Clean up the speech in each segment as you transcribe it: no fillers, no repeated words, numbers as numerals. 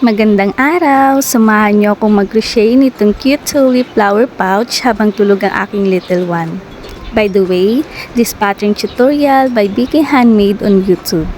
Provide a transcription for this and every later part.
Magandang araw! Samahan niyo akong mag-crochet nitong cute tulip flower pouch habang tulog ang aking little one. By the way, this pattern tutorial by Vicky Handmade on YouTube.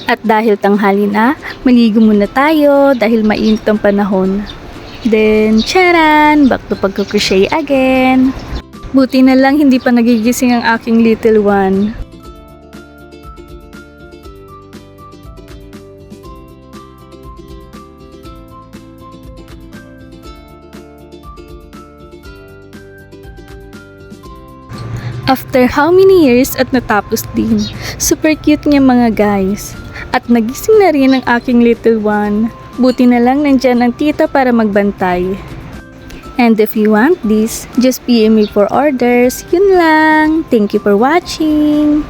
At dahil tanghali na, maligo muna tayo dahil mainit ang panahon. Then, charan! Back to pagkukrochet again! Buti na lang hindi pa nagigising ang aking little one. After how many years at natapos din. Super cute niya mga guys. At nagising na rin ang aking little one. Buti na lang nandyan ang tita para magbantay. And if you want this, just PM me for orders. Yun lang. Thank you for watching.